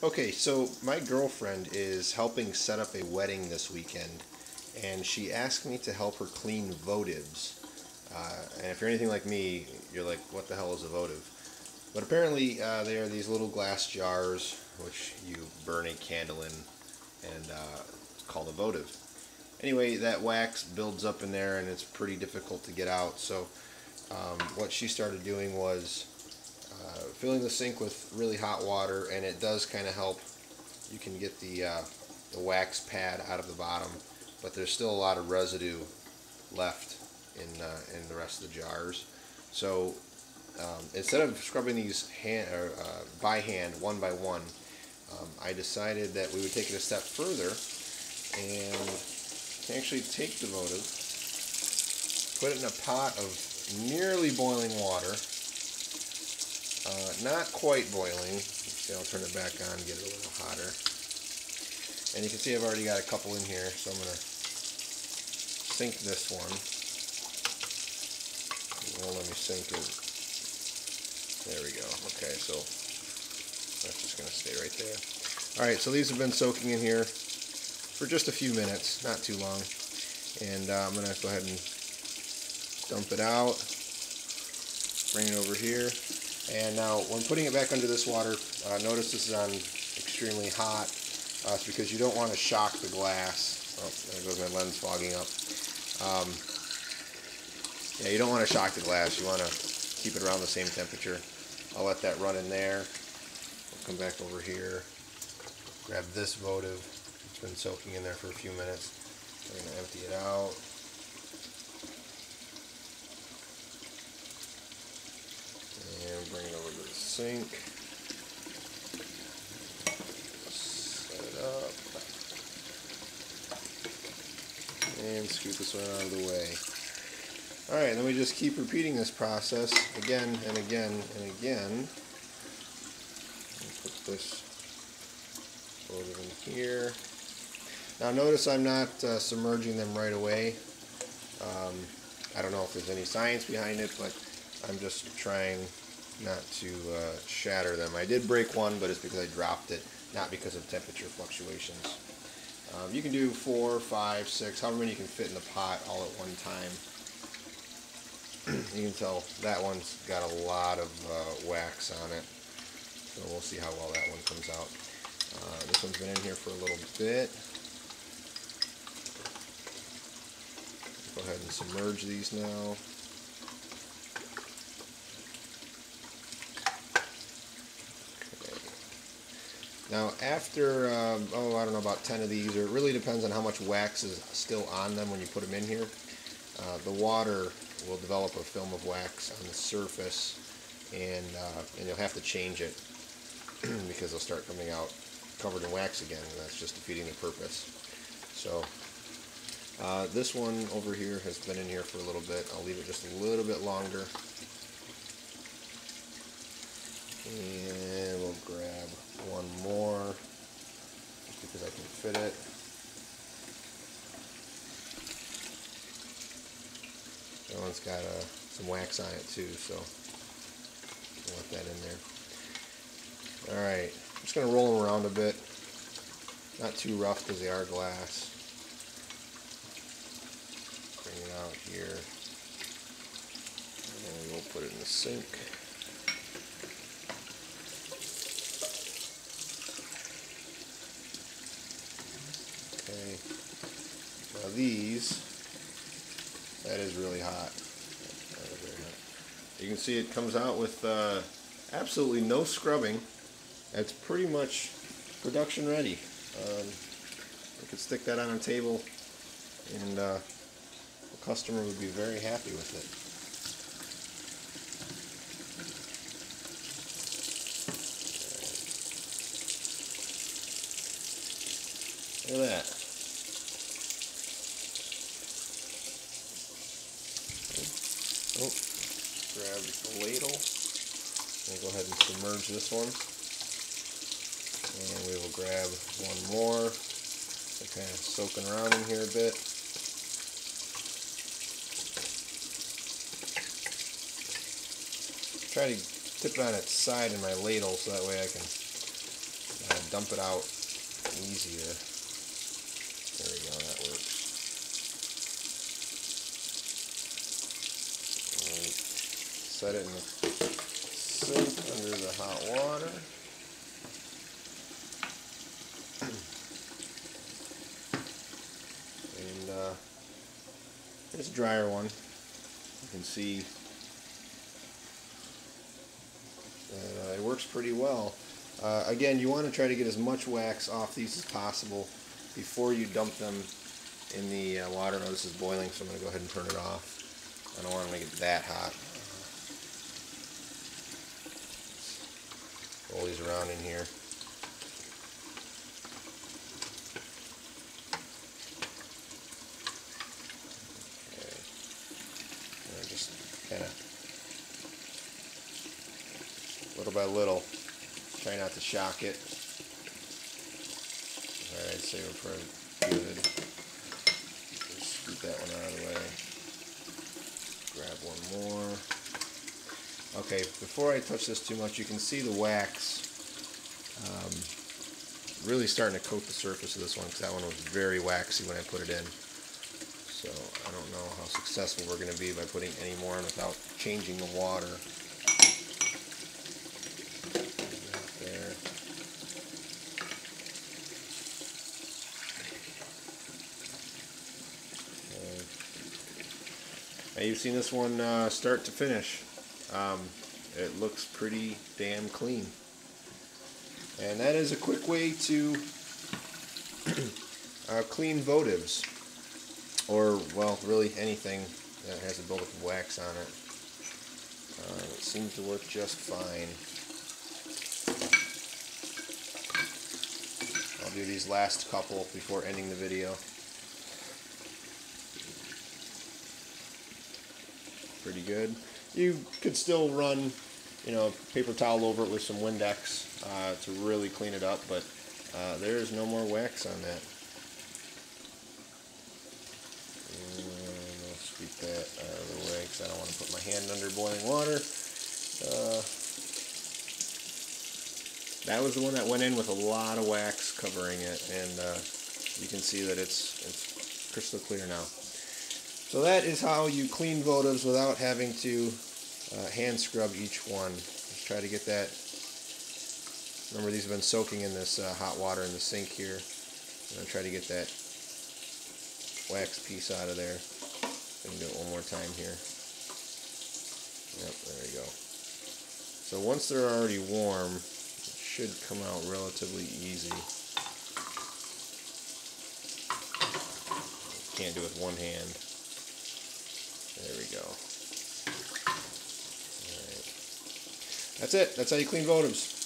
Okay, so my girlfriend is helping set up a wedding this weekend, and she asked me to help her clean votives. And if you're anything like me, you're like, what the hell is a votive? But apparently, they are these little glass jars which you burn a candle in, and it's called a votive. Anyway, that wax builds up in there, and it's pretty difficult to get out. So, what she started doing was filling the sink with really hot water, and it does kind of help. You can get the wax pad out of the bottom, but there's still a lot of residue left in the rest of the jars. So instead of scrubbing these by hand, one by one, I decided that we would take it a step further and actually take the votive, put it in a pot of nearly boiling water. Not quite boiling. See, I'll turn it back on, get it a little hotter. And you can see I've already got a couple in here, so I'm going to sink this one. It won't let me sink it. There we go. Okay, so that's just going to stay right there. Alright, so these have been soaking in here for just a few minutes, not too long. And I'm going to go ahead and dump it out, bring it over here. And now, when putting it back under this water, notice this is on extremely hot. It's because you don't want to shock the glass. Oh, there goes my lens fogging up. Yeah, you don't want to shock the glass. You want to keep it around the same temperature. I'll let that run in there. We'll come back over here. Grab this votive. It's been soaking in there for a few minutes. I'm going to empty it out. And bring it over to the sink. Set it up. And scoop this one out of the way. Alright, then we just keep repeating this process again and again and again. Put this votive in here. Now notice I'm not submerging them right away. I don't know if there's any science behind it, but I'm just trying not to shatter them. I did break one, but it's because I dropped it, not because of temperature fluctuations. You can do 4, 5, 6, however many you can fit in the pot all at one time. You can tell that one's got a lot of wax on it, so we'll see how well that one comes out. This one's been in here for a little bit. Go ahead and submerge these now. Now after, I don't know, about 10 of these, or it really depends on how much wax is still on them when you put them in here, the water will develop a film of wax on the surface, and you'll have to change it because they'll start coming out covered in wax again, and that's just defeating the purpose. So this one over here has been in here for a little bit. I'll leave it just a little bit longer. And we'll grab one more, just because I can fit it. That one's got some wax on it too, so I'll let that in there. Alright, I'm just going to roll them around a bit. Not too rough because they are glass. Bring it out here. And we'll put it in the sink. Okay, now these, that is really hot. That is very hot. You can see it comes out with absolutely no scrubbing. It's pretty much production ready. You could stick that on a table, and the customer would be very happy with it. Look at that. Oh, grab the ladle and go ahead and submerge this one. And we will grab one more. So kind of soaking around in here a bit. Try to tip it on its side in my ladle so that way I can dump it out easier. There we go, that works. Right. Set it in the sink under the hot water. And here's a drier one. You can see that it works pretty well. Again, you want to try to get as much wax off these as possible before you dump them in the water. Now this is boiling, so I'm going to go ahead and turn it off. I don't want them to get that hot. Roll these around in here. Okay. And just kind of little by little. Try not to shock it. Alright, say we're pretty good. Just scoot that one out of the way. Grab one more. Okay, before I touch this too much, you can see the wax really starting to coat the surface of this one, because that one was very waxy when I put it in. So I don't know how successful we're going to be by putting any more in without changing the water. There. Okay. Now you've seen this one start to finish. It looks pretty damn clean. And that is a quick way to clean votives, or, well, really anything that has a buildup of wax on it. It seems to work just fine. I'll do these last couple before ending the video. Pretty good. You could still run, paper towel over it with some Windex to really clean it up, but there is no more wax on that. I'll scoop that out of the way because I don't want to put my hand under boiling water. That was the one that went in with a lot of wax covering it, and you can see that it's crystal clear now. So that is how you clean votives without having to hand scrub each one. Just try to get that. Remember, these have been soaking in this hot water in the sink here. I'm going to try to get that wax piece out of there. I'm going to do it one more time here. Yep, there we go. So once they're already warm, it should come out relatively easy. Can't do it with one hand. There we go. All right. That's it. That's how you clean votives.